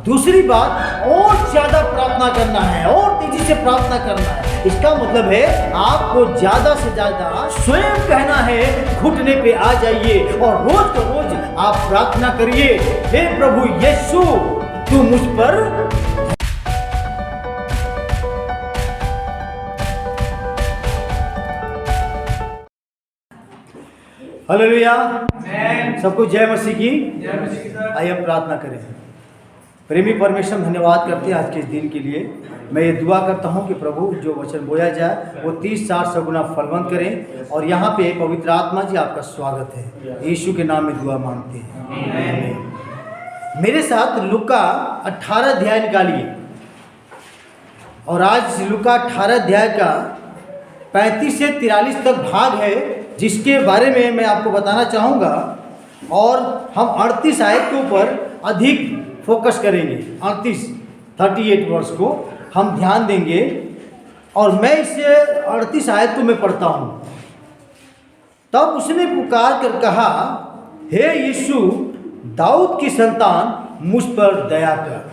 दूसरी बात, और ज़्यादा प्रार्थना करना है और तेजी से प्रार्थना करना है। इसका मतलब है आपको ज़्यादा से ज़्यादा स्वयं कहना है, घुटने पे आ जाइए और रोज को रोज आप प्रार्थना करिए, हे प्रभु यीशु तू मुझ पर। हालेलुया, सबको जय मसीह की। आइए हम प्रार्थना करें। प्रेमी परमेश्वर, धन्यवाद करते हैं आज के इस दिन के लिए। मैं ये दुआ करता हूँ कि प्रभु जो वचन बोया जाए वो 30-60 गुना फलवंत करें। और यहाँ पे पवित्र आत्मा जी आपका स्वागत है, यीशु के नाम में दुआ मांगते हैं। मेरे साथ लूका 18 अध्याय निकालिए, और आज लूका 18 अध्याय का 35 से 43 तक भाग है, जिसके बारे में मैं आपको बताना चाहूँगा। और हम 38 आयत के ऊपर अधिक फोकस करेंगे। 38 वर्ष को हम ध्यान देंगे। और मैं इसे 38 आयत को मैं पढ़ता हूँ। तब उसने पुकार कर कहा, हे यीशु दाऊद की संतान मुझ पर दया कर।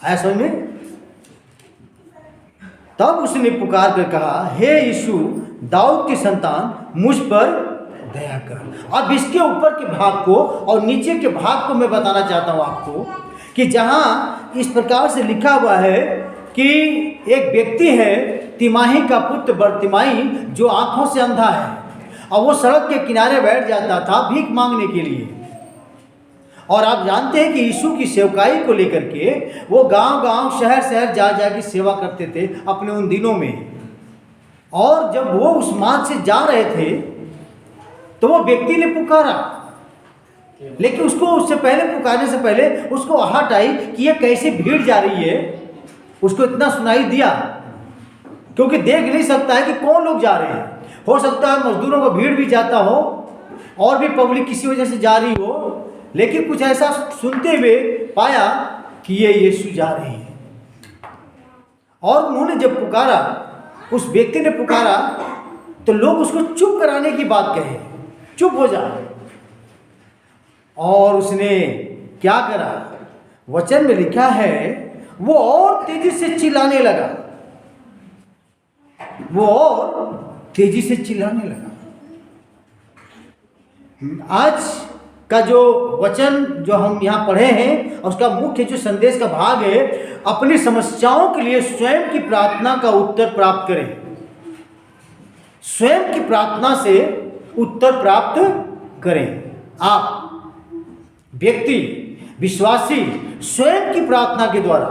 आया समझ में? तब उसने पुकार कर कहा, हे यीशु दाऊद की संतान मुझ पर दया कर। अब इसके ऊपर के भाग को और नीचे के भाग को मैं बताना चाहता हूँ आपको, कि जहाँ इस प्रकार से लिखा हुआ है कि एक व्यक्ति है, तिमाही का पुत्र बरतिमाई, जो आंखों से अंधा है, और वो सड़क के किनारे बैठ जाता था भीख मांगने के लिए। और आप जानते हैं कि यीशु की सेवकाई को लेकर के वो गांव-गांव, शहर-शहर जा के सेवा करते थे अपने उन दिनों में। और जब वो उस मार्ग से जा रहे थे तो वो व्यक्ति ने पुकारा, लेकिन उसको उससे पहले, पुकारने से पहले उसको आहट आई कि ये कैसे भीड़ जा रही है। उसको इतना सुनाई दिया, क्योंकि देख नहीं सकता है कि कौन लोग जा रहे हैं। हो सकता है मजदूरों को भीड़ भी जाता हो और भी पब्लिक किसी वजह से जा रही हो, लेकिन कुछ ऐसा सुनते हुए पाया कि ये यीशु जा रहे हैं। और उन्होंने जब पुकारा, उस व्यक्ति ने पुकारा, तो लोग उसको चुप कराने की बात कहे, चुप हो जा। और उसने क्या करा? वचन में लिखा है वो और तेजी से चिल्लाने लगा, वो और तेजी से चिल्लाने लगा। आज का जो वचन जो हम यहाँ पढ़े हैं, उसका मुख्य जो संदेश का भाग है, अपनी समस्याओं के लिए स्वयं की प्रार्थना का उत्तर प्राप्त करें। स्वयं की प्रार्थना से उत्तर प्राप्त करें। आप व्यक्ति, विश्वासी, स्वयं की प्रार्थना के द्वारा।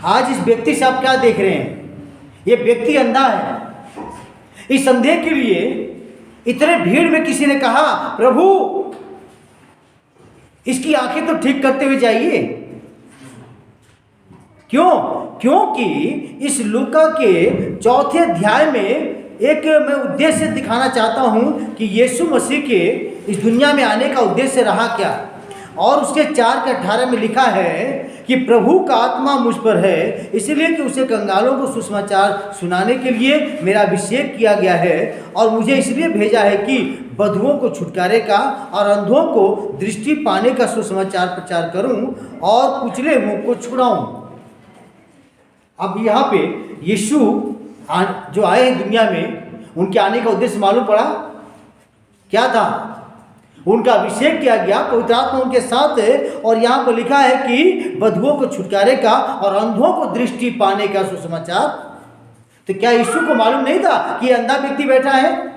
आज इस व्यक्ति से आप क्या देख रहे हैं? ये व्यक्ति अंधा है। इस अंधे के लिए इतने भीड़ में किसी ने कहा, प्रभु इसकी आंखें तो ठीक करते हुए जाइए। क्यों? क्योंकि इस लूका के 4 अध्याय में एक मैं उद्देश्य दिखाना चाहता हूं कि यीशु मसीह के इस दुनिया में आने का उद्देश्य रहा क्या। और उसके 4:18 में लिखा है कि प्रभु का आत्मा मुझ पर है, इसलिए कि उसे कंगालों को सुसमाचार सुनाने के लिए मेरा अभिषेक किया गया है, और मुझे इसलिए भेजा है कि बंधुओं को छुटकारे का और अंधों को दृष्टि पाने का सुसमाचार प्रचार करूं और कुचले हुओं को छुड़ाऊं। अब यहाँ पे यीशु जो आए हैं दुनिया में, उनके आने का उद्देश्य मालूम पड़ा क्या था? उनका अभिषेक किया गया, पवित्र आत्मा उनके साथ है, और यहाँ पर लिखा है कि बंधुओं को छुटकारे का और अंधों को दृष्टि पाने का सुसमाचार। तो क्या यीशु को मालूम नहीं था कि अंधा व्यक्ति बैठा है?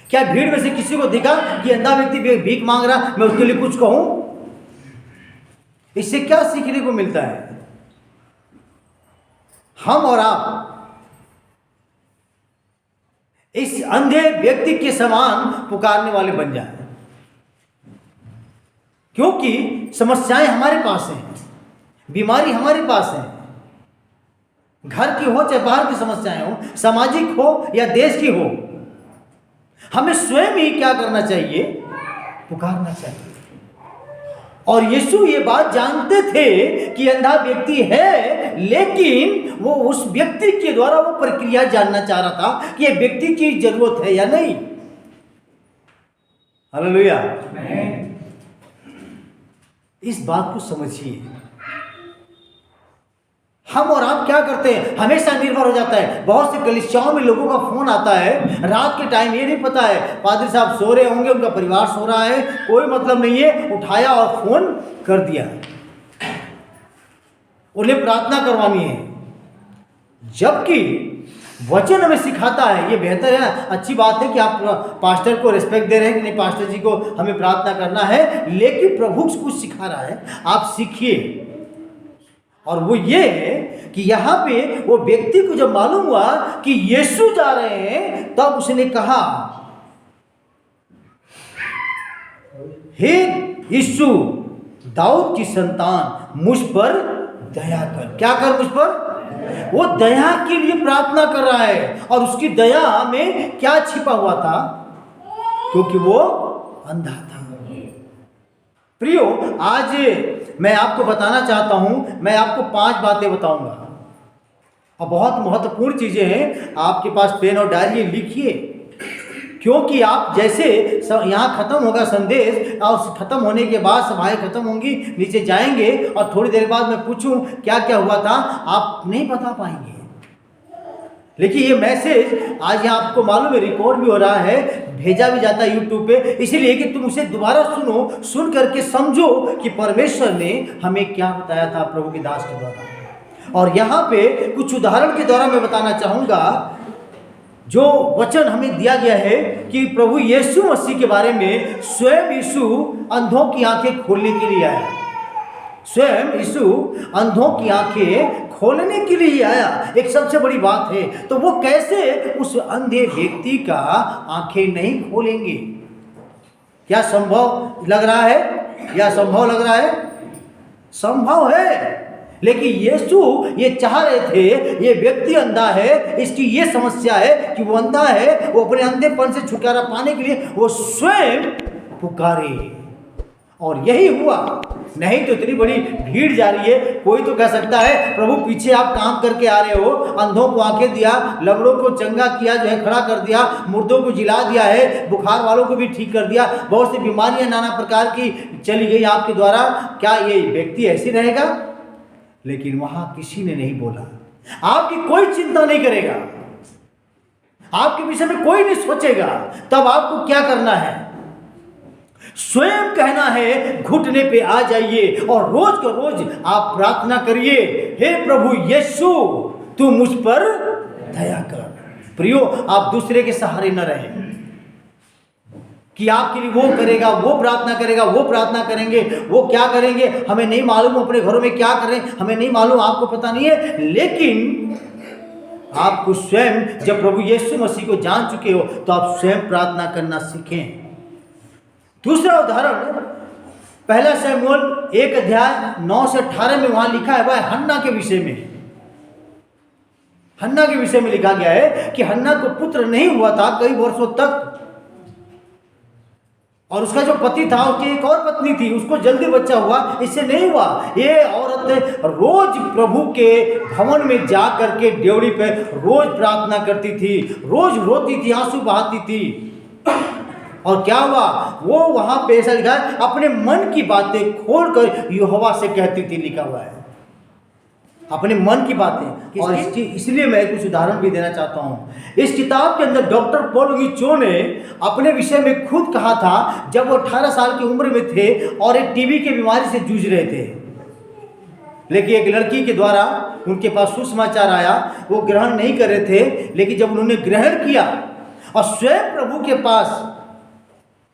क्या भीड़ में से किसी को दिखा कि अंधा व्यक्ति भीख मांग रहा, मैं उसके लिए कुछ कहूं? इससे क्या सीखने को मिलता है? हम और आप इस अंधे व्यक्ति के समान पुकारने वाले बन जाए, क्योंकि समस्याएं हमारे पास हैं, बीमारी हमारे पास है, घर की हो चाहे बाहर की समस्याएं हो, सामाजिक हो या देश की हो। हमें स्वयं ही क्या करना चाहिए? पुकारना चाहिए। और यीशु ये बात जानते थे कि अंधा व्यक्ति है, लेकिन वो उस व्यक्ति के द्वारा वो प्रक्रिया जानना चाह रहा था कि ये व्यक्ति की जरूरत है या नहीं। हालेलुया। इस बात को समझिए। हम और आप क्या करते हैं, हमेशा निर्भर हो जाता है। बहुत से कलीसियाओं में लोगों का फोन आता है रात के टाइम, ये नहीं पता है पादरी साहब सो रहे होंगे, उनका परिवार सो रहा है, कोई मतलब नहीं है, उठाया और फोन कर दिया, उन्हें प्रार्थना करवानी है। जबकि वचन हमें सिखाता है, ये बेहतर है, अच्छी बात है कि आप पास्टर को रिस्पेक्ट दे रहे हैं कि नहीं, पास्टर जी को हमें प्रार्थना करना है, लेकिन प्रभु कुछ सिखा रहा है, आप सीखिए। और वो ये है कि यहाँ पे वो व्यक्ति को जब मालूम हुआ कि यीशु जा रहे हैं, तब उसने कहा, हे यीशु दाऊद की संतान मुझ पर दया कर। क्या कर मुझ पर? वो दया के लिए प्रार्थना कर रहा है। और उसकी दया में क्या छिपा हुआ था? क्योंकि वो अंधा था। प्रियो, आज मैं आपको बताना चाहता हूं, मैं आपको 5 बातें बताऊंगा और बहुत महत्वपूर्ण चीजें हैं। आपके पास पेन और डायरी लिखिए, क्योंकि आप जैसे यहाँ खत्म होगा संदेश, और खत्म होने के बाद सभाएं खत्म होंगी, नीचे जाएंगे और थोड़ी देर बाद मैं पूछूं क्या क्या हुआ था, आप नहीं बता पाएंगे। लेकिन ये मैसेज आज यहाँ आपको मालूम है रिकॉर्ड भी हो रहा है, भेजा भी जाता है यूट्यूब पे, इसीलिए कि तुम उसे दोबारा सुनो, सुन करके समझो कि परमेश्वर ने हमें क्या बताया था प्रभु के दास के द्वारा। और यहाँ पे कुछ उदाहरण के द्वारा मैं बताना चाहूँगा जो वचन हमें दिया गया है कि प्रभु यीशु मसीह के बारे में। स्वयं यीशु अंधों की आंखें खोलने के लिए आया, स्वयं यीशु अंधों की आंखें खोलने के लिए ही आया, एक सबसे बड़ी बात है। तो वो कैसे उस अंधे व्यक्ति का आंखें नहीं खोलेंगे? क्या संभव लग रहा है? या संभव लग रहा है? संभव है। लेकिन यीशु ये चाह रहे थे, ये व्यक्ति अंधा है, इसकी ये समस्या है कि वो अंधा है, वो अपने अंधेपन से छुटकारा पाने के लिए वो स्वयं पुकारे, और यही हुआ। नहीं तो इतनी बड़ी भीड़ जा रही है, कोई तो कह सकता है प्रभु पीछे आप काम करके आ रहे हो, अंधों को आंखें दिया, लंगड़ों को चंगा किया, जो है खड़ा कर दिया, मुर्दों को जिला दिया है, बुखार वालों को भी ठीक कर दिया, बहुत सी बीमारियां नाना प्रकार की चली गई आपके द्वारा, क्या ये व्यक्ति ऐसे रहेगा? लेकिन वहां किसी ने नहीं बोला, आपकी कोई चिंता नहीं करेगा, आपके विषय में कोई नहीं सोचेगा। तब आपको क्या करना है? स्वयं कहना है, घुटने पे आ जाइए और रोज का रोज आप प्रार्थना करिए, हे प्रभु यीशु तू मुझ पर दया कर। प्रियो, आप दूसरे के सहारे न रहें कि आपके लिए वो करेगा, वो प्रार्थना करेगा, वो प्रार्थना करेंगे, वो क्या करेंगे हमें नहीं मालूम, अपने घरों में क्या करें हमें नहीं मालूम, आपको पता नहीं है। लेकिन आपको स्वयं, जब प्रभु यीशु मसीह को जान चुके हो, तो आप स्वयं प्रार्थना करना सीखें। दूसरा उदाहरण 1 शमूएल 1 अध्याय 9 से 18 में वहां लिखा है, वह हन्ना के विषय में। हन्ना के विषय में लिखा गया है कि हन्ना को पुत्र नहीं हुआ था कई वर्षों तक, और उसका जो पति था, उसकी एक और पत्नी थी, उसको जल्दी बच्चा हुआ, इससे नहीं हुआ। ये औरत रोज प्रभु के भवन में जा करके ड्योढ़ी पे रोज प्रार्थना करती थी, रोज रोती थी, आंसू बहाती थी। और क्या हुआ? वो वहां पे ऐसा लिखा है, अपने मन की बातें खोलकर यहोवा से कहती थी, लिखा हुआ है अपने मन की बातें। और इसलिए मैं कुछ उदाहरण भी देना चाहता हूं। इस किताब के अंदर डॉक्टर पॉल गी चो ने अपने विषय में खुद कहा था, जब वो 18 साल की उम्र में थे और एक टीबी की बीमारी से जूझ रहे थे, लेकिन एक लड़की के द्वारा उनके पास सुसमाचार आया, वो ग्रहण नहीं कर रहे थे, लेकिन जब उन्होंने ग्रहण किया और स्वयं प्रभु के पास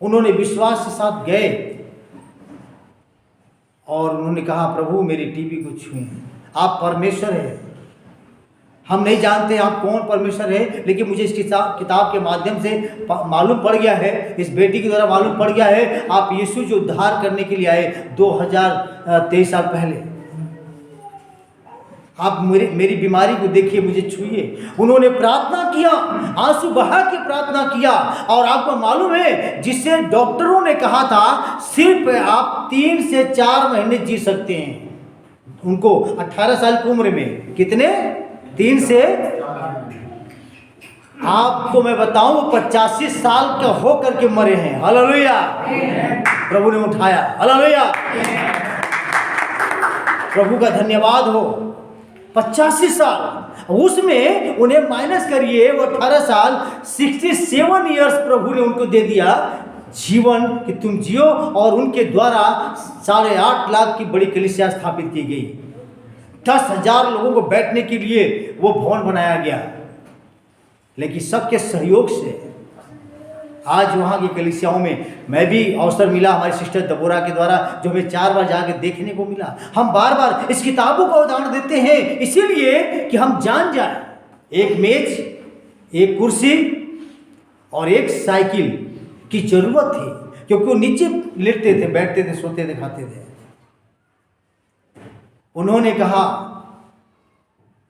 उन्होंने विश्वास के साथ गए और उन्होंने कहा, प्रभु मेरी टीबी को छुएं, आप परमेश्वर हैं। हम नहीं जानते आप कौन परमेश्वर है, लेकिन मुझे इस किताब के माध्यम से मालूम पड़ गया है, इस बेटी के द्वारा मालूम पड़ गया है, आप यीशु जो उद्धार करने के लिए आए 2023 साल पहले, आप मेरी बीमारी को देखिए, मुझे छुइए। उन्होंने प्रार्थना किया, आंसू बहा के प्रार्थना किया, और आपको मालूम है जिससे डॉक्टरों ने कहा था सिर्फ आप 3 से 4 महीने जी सकते हैं, उनको 18 साल की उम्र में कितने 3 से, आपको मैं बताऊं वो 85 साल का होकर के मरे हैं। हालेलुया, प्रभु ने उठाया। हालेलुया, प्रभु का धन्यवाद हो। 85 साल, उसमें उन्हें माइनस करिए, वो 18 साल, 67 ईयर्स प्रभु ने उनको दे दिया जीवन कि तुम जियो, और उनके द्वारा 8.5 लाख की बड़ी कलीसिया स्थापित की गई। 10,000 लोगों को बैठने के लिए वो भवन बनाया गया। लेकिन सबके सहयोग से आज वहाँ की कलीसियाओं में मैं भी अवसर मिला, हमारी सिस्टर दबोरा के द्वारा, जो हमें 4 बार जाके देखने को मिला। हम बार बार इस किताबों का उदाहरण देते हैं इसीलिए कि हम जान जाए, एक मेज, एक कुर्सी और एक साइकिल की जरूरत थी, क्योंकि वो नीचे लेटते थे, बैठते थे, सोते थे, खाते थे। उन्होंने कहा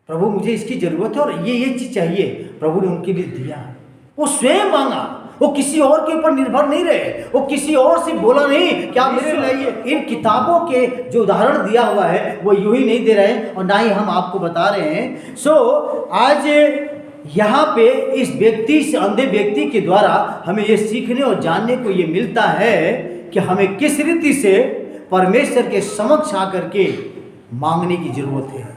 प्रभु मुझे इसकी जरूरत है और ये चीज चाहिए। प्रभु ने उनके लिए दिया, वो स्वयं मांगा, वो किसी और के ऊपर निर्भर नहीं रहे, वो किसी और से बोला नहीं क्या मेरे लिए। इन किताबों के जो उदाहरण दिया हुआ है वो यूं ही नहीं दे रहे हैं और ना ही हम आपको बता रहे हैं। आज यहाँ पे इस व्यक्ति, इस अंधे व्यक्ति के द्वारा हमें ये सीखने और जानने को ये मिलता है कि हमें किस रीति से परमेश्वर के समक्ष आकर के मांगने की जरूरत है,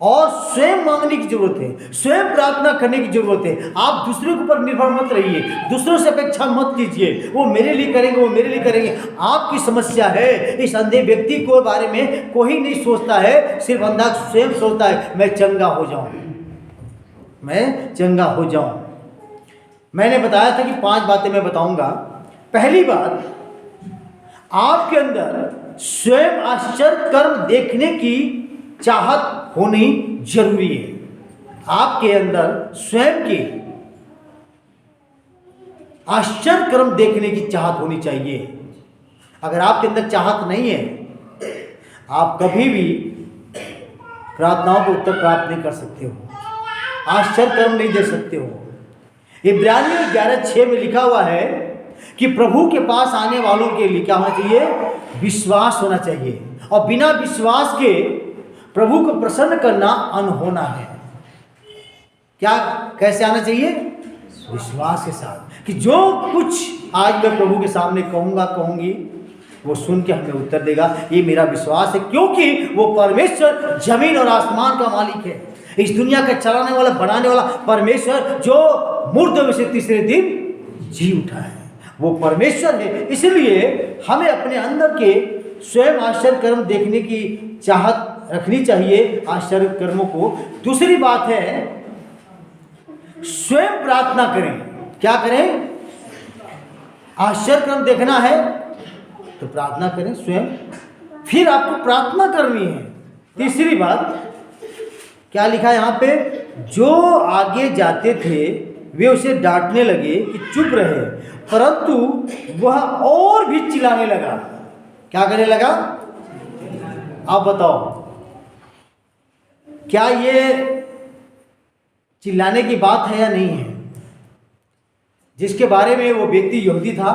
और स्वयं मांगने की जरूरत है, स्वयं प्रार्थना करने की जरूरत है। आप दूसरे के ऊपर निर्भर मत रहिए, दूसरों से अपेक्षा मत कीजिए, वो मेरे लिए करेंगे, वो मेरे लिए करेंगे। आपकी समस्या है। इस अंधे व्यक्ति को बारे में कोई नहीं सोचता है, सिर्फ अंधा स्वयं सोचता है मैं चंगा हो जाऊं, मैं चंगा हो जाऊं। मैंने बताया था कि 5 बातें मैं बताऊंगा। पहली बात, आपके अंदर स्वयं आश्चर्य कर्म देखने की चाहत होनी जरूरी है। आपके अंदर स्वयं की आश्चर्य कर्म देखने की चाहत होनी चाहिए। अगर आपके अंदर चाहत नहीं है, आप कभी भी प्रार्थनाओं को उत्तर प्राप्त नहीं कर सकते हो, आश्चर्य कर्म नहीं दे सकते हो। इब्रानियों 11:6 में लिखा हुआ है कि प्रभु के पास आने वालों के लिए क्या होना चाहिए? विश्वास होना चाहिए, और बिना विश्वास के प्रभु को प्रसन्न करना अनहोना है। क्या, कैसे आना चाहिए? विश्वास के साथ कि जो कुछ आज मैं प्रभु के सामने कहूँगा, कहूँगी, वो सुन के हमें उत्तर देगा। ये मेरा विश्वास है, क्योंकि वो परमेश्वर जमीन और आसमान का मालिक है, इस दुनिया का चलाने वाला, बनाने वाला परमेश्वर, जो मुर्दों में से तीसरे दिन जी उठा है, वो परमेश्वर है। इसलिए हमें अपने अंदर के स्वयं आश्चर्य कर्म देखने की चाहत रखनी चाहिए, आश्चर्य कर्मों को। दूसरी बात है, स्वयं प्रार्थना करें। क्या करें? आश्चर्य कर्म देखना है तो प्रार्थना करें स्वयं, फिर आपको प्रार्थना करनी है। तीसरी बात क्या लिखा है यहाँ पे? जो आगे जाते थे वे उसे डांटने लगे कि चुप रहे, परंतु वह और भी चिल्लाने लगा। क्या करने लगा? आप बताओ, क्या ये चिल्लाने की बात है या नहीं है? जिसके बारे में वो व्यक्ति यहूदी था,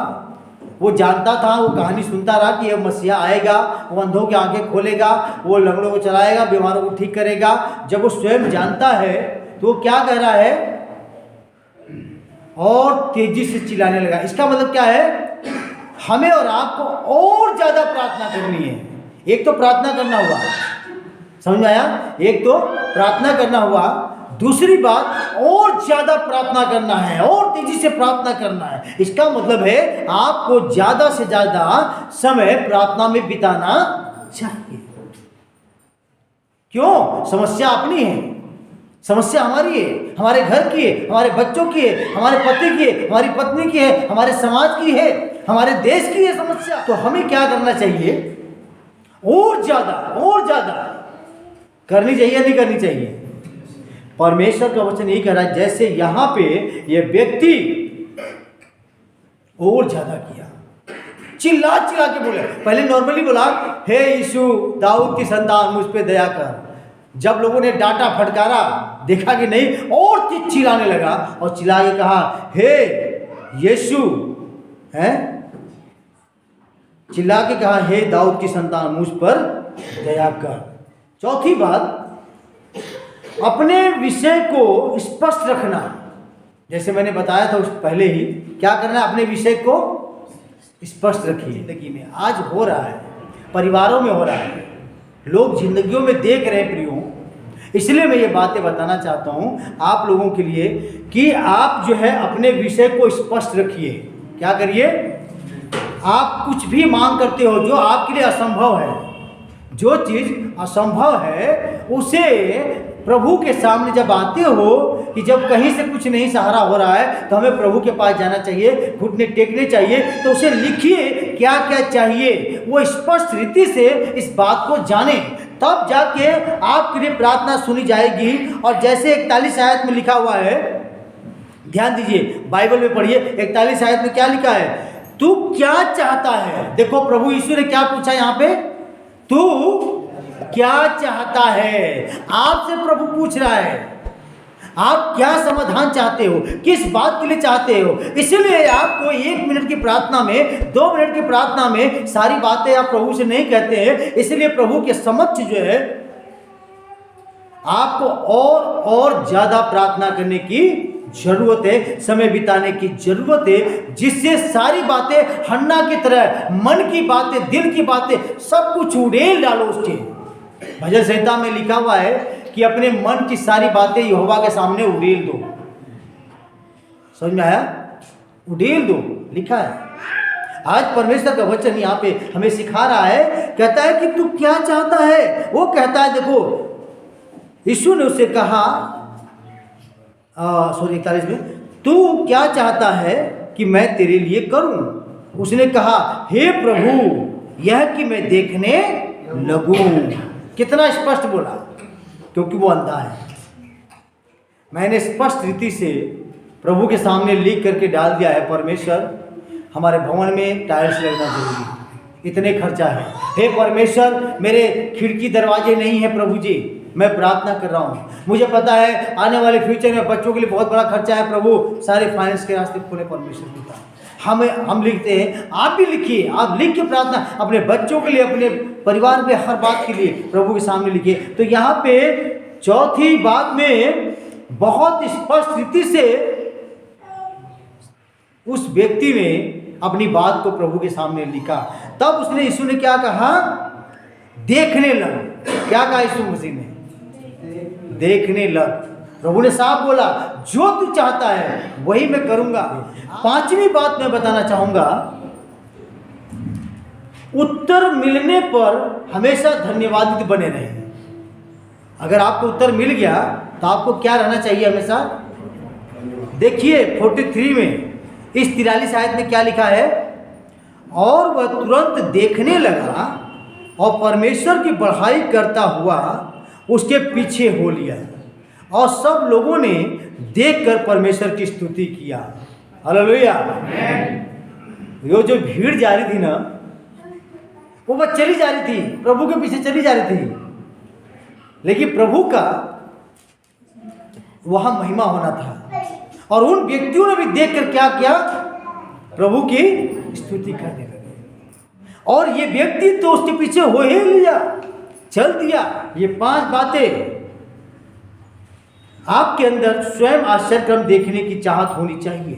वो जानता था, वो कहानी सुनता रहा कि यह मसीहा आएगा, वो अंधों की आंखें खोलेगा, वो लंगड़ों को चलाएगा, बीमारों को ठीक करेगा। जब वो स्वयं जानता है तो वो क्या कह रहा है? और तेजी से चिल्लाने लगा। इसका मतलब क्या है? हमें और आपको और ज्यादा प्रार्थना करनी है। एक तो प्रार्थना करना हुआ, समझ में आया? एक तो प्रार्थना करना हुआ, दूसरी बात और ज्यादा प्रार्थना करना है, और तेजी से प्रार्थना करना है। इसका मतलब है आपको ज्यादा से ज्यादा समय प्रार्थना में बिताना चाहिए। क्यों? समस्या अपनी है, समस्या हमारी है, हमारे घर की है, हमारे बच्चों की है, हमारे पति की है, हमारी पत्नी की है, हमारे समाज की है, हमारे देश की है समस्या। तो हमें क्या करना चाहिए? और ज्यादा करनी चाहिए, नहीं करनी चाहिए? परमेश्वर का वचन यही कह रहा है, जैसे यहां पे ये व्यक्ति और ज्यादा किया, चिल्ला के बोले। पहले नॉर्मली बोला, हे यीशु दाऊद की संतान मुझ पे दया कर। जब लोगों ने डांटा, फटकारा, देखा कि नहीं, और चिल्लाने लगा, और चिल्ला के कहा, हे यीशु, हैं, चिल्ला के कहा, हे दाऊद की संतान मुझ पर दया कर। चौथी बात, अपने विषय को स्पष्ट रखना। जैसे मैंने बताया था उस पहले ही, क्या करना है? अपने विषय को स्पष्ट रखिए। जिंदगी में आज हो रहा है, परिवारों में हो रहा है, लोग जिंदगियों में देख रहे हैं प्रियो। इसलिए मैं ये बातें बताना चाहता हूँ आप लोगों के लिए कि आप जो है अपने विषय को स्पष्ट रखिए। क्या करिए? आप कुछ भी मांग करते हो जो आपके लिए असंभव है, जो चीज़ असंभव है उसे प्रभु के सामने जब आते हो कि जब कहीं से कुछ नहीं सहारा हो रहा है तो हमें प्रभु के पास जाना चाहिए, घुटने टेकने चाहिए। तो उसे लिखिए क्या क्या चाहिए, वो स्पष्ट रीति से इस बात को जाने, तब जाके आपके लिए प्रार्थना सुनी जाएगी। और जैसे 41 आयत में लिखा हुआ है, ध्यान दीजिए, बाइबल में पढ़िए 41 आयत में क्या लिखा है, तू क्या चाहता है। देखो प्रभु यीशु ने क्या पूछा यहाँ पे, तू क्या चाहता है। आपसे प्रभु पूछ रहा है आप क्या समाधान चाहते हो, किस बात के लिए चाहते हो। इसलिए आपको 1 मिनट की प्रार्थना में, 2 मिनट की प्रार्थना में सारी बातें आप प्रभु से नहीं कहते हैं। इसलिए प्रभु के समक्ष जो है आपको और ज्यादा प्रार्थना करने की जरूरत है, समय बिताने की जरूरत है, जिससे सारी बातें हन्ना की तरह, मन की बातें, दिल की बातें, सब कुछ उड़ेल डालो उसके। भजन संहिता में लिखा हुआ है कि अपने मन की सारी बातें यहोवा के सामने उड़ेल दो। समझ में आया? उड़ेल दो लिखा है। आज परमेश्वर का वचन यहाँ पे हमें सिखा रहा है, कहता है कि तू क्या चाहता है। वो कहता है, देखो यीशु ने उससे कहा, 41 में, तू क्या चाहता है कि मैं तेरे लिए करूं। उसने कहा, हे प्रभु यह कि मैं देखने लगूं। कितना स्पष्ट बोला, क्योंकि वो अंधा है। मैंने स्पष्ट रीति से प्रभु के सामने लिख करके डाल दिया है, परमेश्वर हमारे भवन में टाइल्स लगना जरूरी है, इतने खर्चा है। हे परमेश्वर मेरे खिड़की दरवाजे नहीं है प्रभु जी, मैं प्रार्थना कर रहा हूँ। मुझे पता है आने वाले फ्यूचर में बच्चों के लिए बहुत बड़ा खर्चा है प्रभु, सारे फाइनेंस के रास्ते खोले परमेश्वर पिता। हम लिखते हैं, आप भी लिखिए, आप लिख के प्रार्थना अपने बच्चों के लिए, अपने परिवार में, हर बात के लिए प्रभु के सामने लिखिए। तो यहाँ पे चौथी बात में बहुत स्पष्ट रीति से उस व्यक्ति ने अपनी बात को प्रभु के सामने लिखा। तब उसने, यीशु ने क्या कहा, देखने लग। क्या कहा यीशु मसीह ने? देखने लग। प्रभु ने साफ बोला, जो तू चाहता है वही मैं करूंगा। 5वीं बात मैं बताना चाहूंगा, उत्तर मिलने पर हमेशा धन्यवादित बने रहें। अगर आपको उत्तर मिल गया तो आपको क्या रहना चाहिए हमेशा? देखिए 43 में, इस 43 आयत में क्या लिखा है, और वह तुरंत देखने लगा और परमेश्वर की बड़ाई करता हुआ उसके पीछे हो लिया। और सब लोगों ने देखकर परमेश्वर की स्तुति किया। हालेलुया। वो जो भीड़ जा रही थी ना, वो बस चली जा रही थी, प्रभु के पीछे चली जा रही थी, लेकिन प्रभु का वहां महिमा होना था। और उन व्यक्तियों ने भी देखकर क्या किया, प्रभु की स्तुति करने लगे। और ये व्यक्ति तो उसके पीछे हो ही लिया, चल दिया। ये 5 बातें आपके अंदर स्वयं आश्चर्यक्रम देखने की चाहत होनी चाहिए।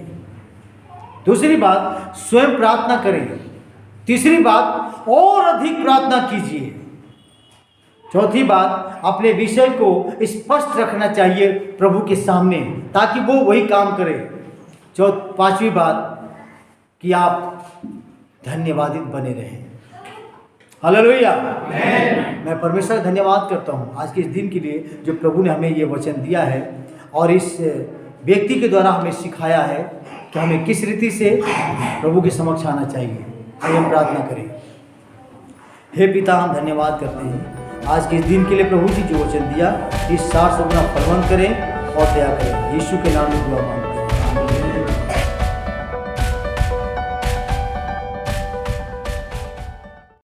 दूसरी बात, स्वयं प्रार्थना करें। तीसरी बात, और अधिक प्रार्थना कीजिए। चौथी बात, अपने विषय को स्पष्ट रखना चाहिए प्रभु के सामने, ताकि वो वही काम करे। 5वीं बात कि आप धन्यवादित बने रहें। हालेलुया। मैं परमेश्वर का धन्यवाद करता हूँ आज के इस दिन के लिए जो प्रभु ने हमें ये वचन दिया है और इस व्यक्ति के द्वारा हमें सिखाया है कि हमें किस रीति से प्रभु के समक्ष आना चाहिए। आइए हम प्रार्थना करें। हे पिता, हम धन्यवाद करते हैं आज के इस दिन के लिए प्रभु जी जो वचन दिया, इस 60 गुना फलवंत करें और दया करें। यीशु के नाम में दुआ मांगते हैं।